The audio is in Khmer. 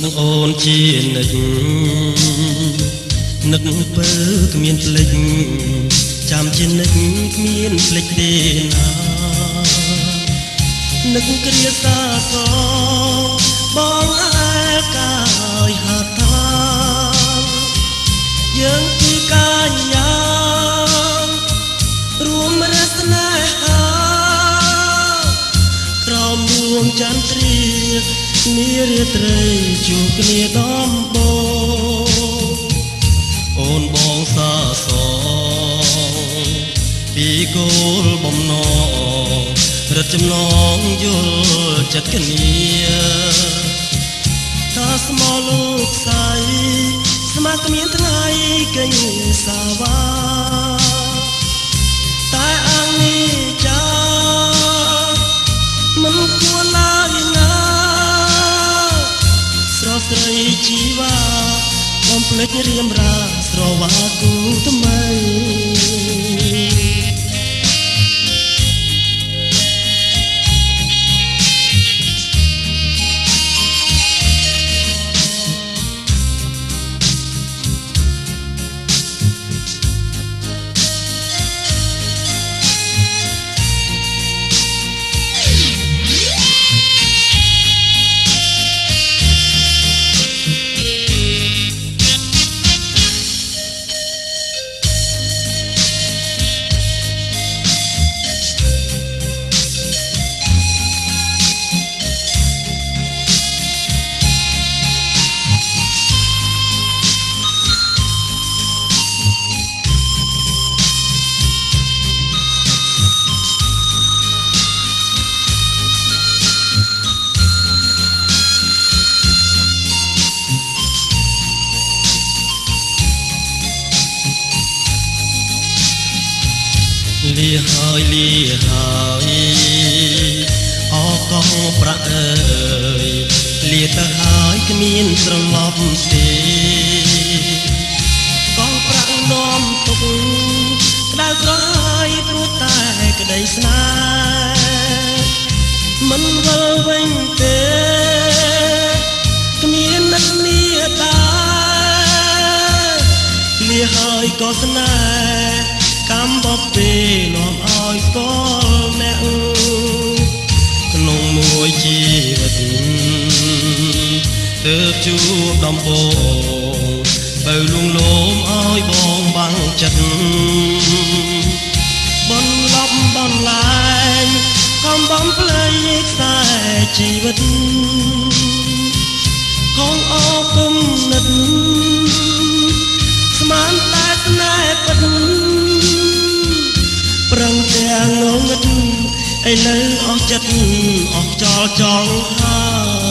នឹកអូនជានិច្ចនឹកពើគ្មានភ្លេចចាំជានិច្ចគ្មានភ្លេចទេណានឹកគ្រាសាសបងអើកាយហាត់ថាយើងពីកាយយ៉ាងរួមរស្នេហាក្រោមដួងចន្ទ្រានារាត្រីជួបគ្នាដំបូងអូនបងសាសងពីគោលបំណងរត់ចំណងយល់ចិត្តគ្នាថាស្មោះលោកស្រីស្មាគ្មានថ្ងៃកេញសាវ៉ាតែអង្គនេះចាមិនគួរឡើយណាស្រស់ស្រីជីវ៉ាបំភ្លេចរៀមរាស្រវាគូថ្មីលាហើយលាហើយអកងប្រាក់អើយលាទៅហើយគ្មានត្រឡប់ទេកងប្រាក់នាំទុកក្តៅក្រហាយព្រោះតែក្តីស្នេហ៍មិនវិលវិញទេគ្មាននឹកនាតាលាហើយក៏ស្នេហ៍កម្មបពេលនាំឲ្យស្គាល់អ្នកក្នុងមួយជីវិតទើបជួបដំបូងបើលួងលោមឲ្យបងបាំងចិត្តបន្លប់បន្លែងកំបំភ្លេចខ្សែជីវិតកងអរគុណនិតស្មានតែស្នេហ៍ពិតប្រឹងទាំងងងឹតឥឡូវអស់ចិត្តអស់ចោលចង់ហើយ